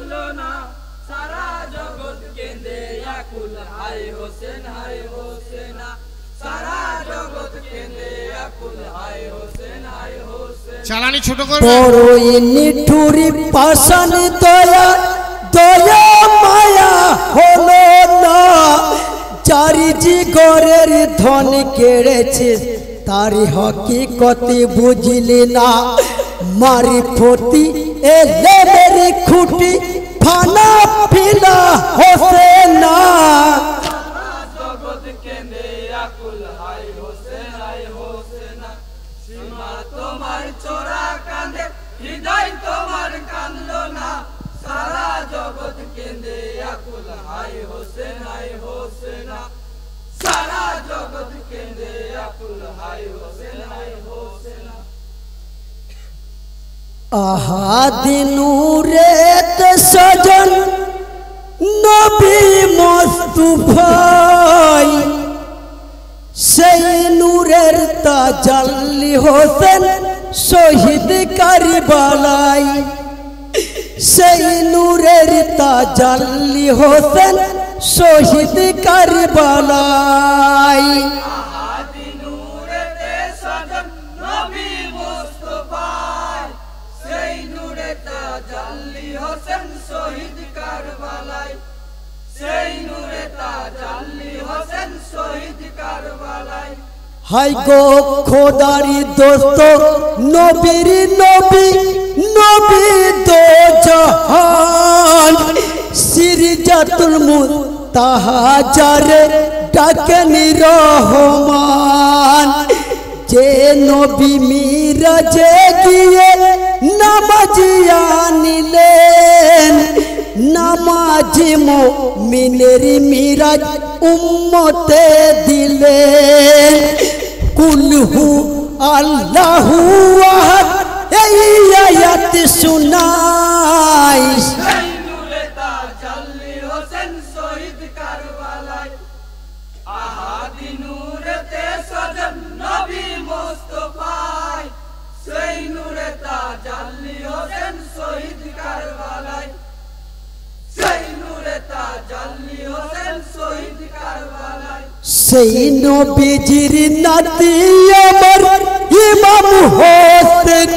কাঁদলো না সারা জগৎ কেঁদে আকুল হায় হোসেনা সারা জগৎ কেঁদে আকুল হায় হোসেন চালানি ছোট করবে বড়ই নিঠুরি পাষাণ দয়া দয়া মায়া হলো না চারি জিগরের ধন কেড়েছে তারি হকিকতে বুঝলি না মারিফতি এলে মেরি খুঁটি ফানা ফিলা হোসেনা জগৎ কেঁদে আকুল হায় হোসেনা সীমা তোমার চোরা কাঁদে হৃদয় তোমার কাঁদলো না সারা জগৎ কেঁদে আকুল হায় হোসেনা সারা জগৎ কেঁদে আকুল হায় হোসেনা আহা দিনুরেত সজন নবী মুস্তাফাই সেই নূরের তাজাল্লি হোসেন শহীদ কারবালাই সেই নূরের তাজাল্লি হোসেন শহীদ কারবালাই হাই গো খোদারি দোস্ত নবীর নবী নবী দো জাহান সিরজাতুল মুতাহাজারে ডাকেনি রহমান যে নবী মিরাজে গিয়ে নামাজিয়া নিলেন নামাজি মুমিনের মিরাজ উম্মতে দিলেন কুলহু আল্লাহু আহাদ এই আয়াত শুনাই সেই নূরে তাজাল্লি হোসেন শহীদ কারবালায় আহাদি নূরেতে সজন নবী মুস্তাফায় সেই নূরে তাজাল্লি হোসেন শহীদ কারবালায় সেই নূরে তাজাল্লি হোসেন শহীদ কারবালায় সেই নবীজির নাতি আমার ইমাম হোসেন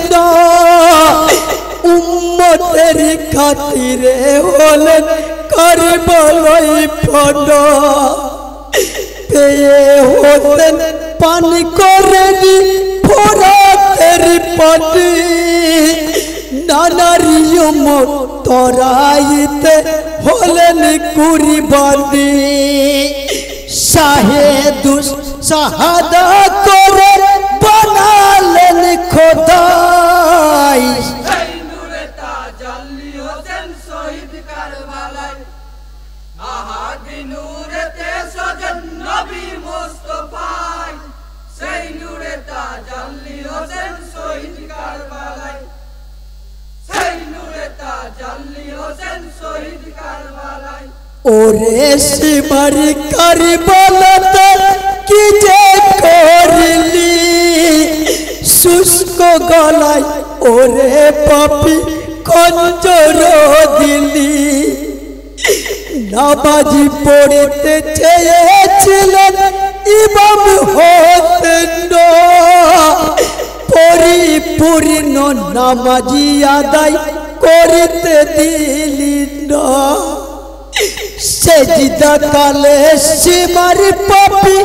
উম্মতের খাতিরে হলেন কারবালায় ফনা পেয়ে হোসেন পানি করেনি ফোরাতের পানি নানারি উম্মত তরাইতে হলেন কুরবানি শাহেদুস শাহাদা করে বানালেন খোদাই সেই নূরে তাজাল্লি হোসেন শহীদ কারবালায় আহাদি নূরেতে সজন নবী মুস্তাফায় সেই নূরে তাজাল্লি হোসেন শহীদ কারবালায় সেই নূরে তাজাল্লি হোসেন শহীদ কারবালায় ওরে শিবার কারবালাতে কি যে করলি শুষ্ক গলায় ওরে পাপি কঞ্জর দিলি নামাজি পড়তে চেয়েছিলেন ইমাম হোসেন পরিপূর্ণ নামাজি আদায় করিতে দিলি না সেজদা কালে সীমার পাপি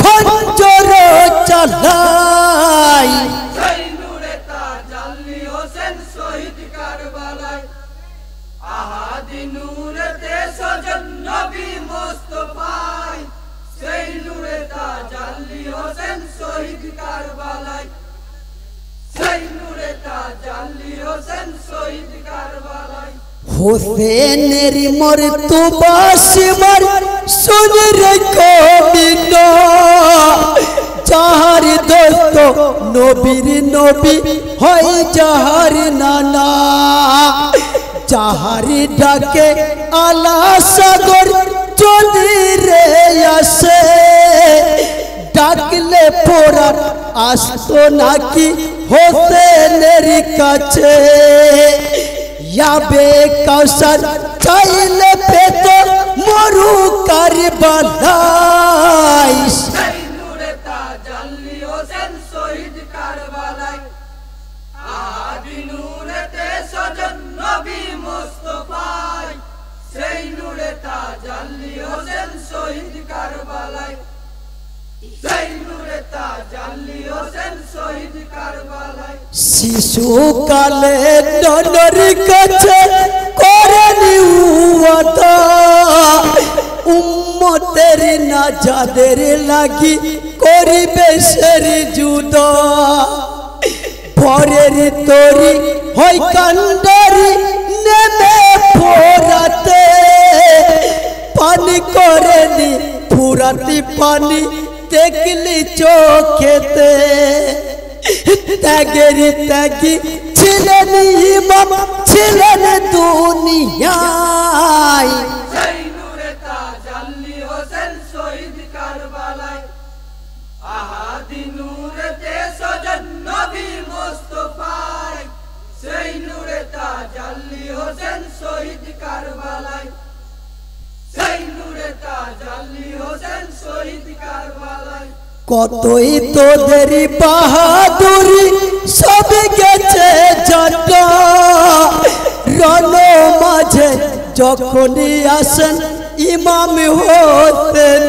খঞ্জর চালাই সেই নূরে তাজাল্লি হোসেন শহীদ কারবালায় আহাদি নূরেতে সজন নবী মুস্তাফায় সেই নূরে তাজাল্লি হোসেন শহীদ কারবালায় সেই নূরে তাজাল্লি হোসেন শহীদ কারবালায় হোসেনের মর্তবা সীমার সুনের কবিন যাহার দোস্ত নবীর নবী হয় যাহার নানা যাহার ডাকে আলা সাগর যদি রে আসে ডাকলে পোড়া আসতো নাকি হোসেনের কাছে याबे कौसर चाइले पेत मरु करबलाई সেই নূরে তাজাল্লি হোসেন শহীদ কারবালায় আদি নূরেতে সজন নবী মুস্তাফায় সেই নূরে তাজাল্লি হোসেন শহীদ কারবালায় সেই নূরে তাজাল্লি হোসেন শহীদ কারবালায় শিশু কালে ননর কাছে করেনি ওয়াদা উম্মতের নাজাদের লাগি করিবে সের জুদা পরের তরি হয় কান্ডারি নেমে ফোরাতে পানি করেনি ফুরাতি পানি দেখলি চোখেতে ত্যাগেরি ত্যাগী ছিলেন ইমাম ছিলেন দুনিয়ায় সেই নূরে তাজাল্লি হোসেন শহীদ কারবালায় আহাদি নূরেতে সজন নবী মুস্তাফায় সেই নূরে তাজাল্লি হোসেন শহীদ কারবালায় সেই নূরে তাজাল্লি হোসেন শহীদ কারবালায় কতই তোদের বাহাদুরি সব গেছে জাটা রণ মাঝে যখনই আসেন ইমাম হতেন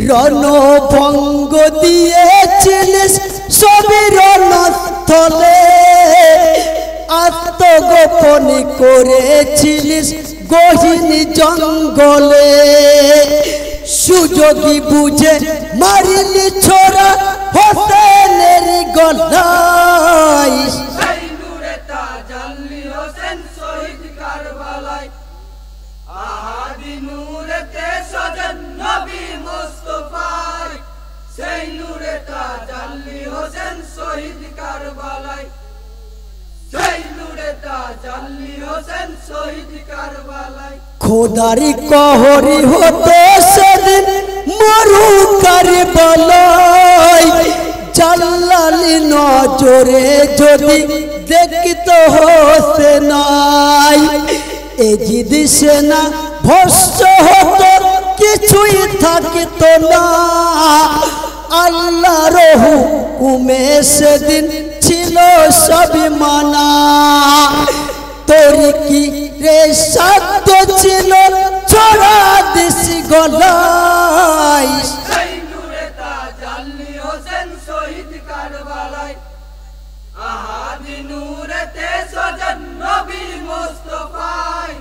রণভঙ্গ দিয়েছিলিস সবই রণস্থলে আত্মগোপনী করেছিলিস গহীন জঙ্গলে সুযোগী বুঝে মারিলি ছোড়া হোসেনের গলায় সেই নূরে তাজাল্লি হোসেন শহীদ কারবালায় আহাদি নূরেতে সজন নবী মুস্তাফায় সেই নূরে তাজাল্লি হোসেন শহীদ কারবালায় সেই নূরে তাজাল্লি হোসেন শহীদ কারবালায় খোদারি কহরি হতো সেদিন মরু কারবালায় জাল্লালি নজরে যদি দেখিত হোসেনাই এজিদ সেনা ভস্য হতো কিছুই থাকিত না আল্লাহর হুকুমে সেদিন ছিল সবই মানা তোরি কি রে সাধ্য ছিল ছড়া দিস গলায় সেই নূরে তাজাল্লি হোসেন শহীদ কারবালায় আহাদি নূরেতে সজন নবী মুস্তাফায়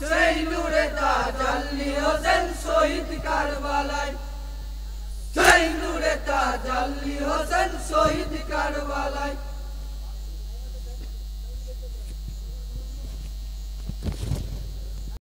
সেই নূরে তাজাল্লি হোসেন শহীদ কারবালায় সেই নূরে তাজাল্লি হোসেন শহীদ কারবালায়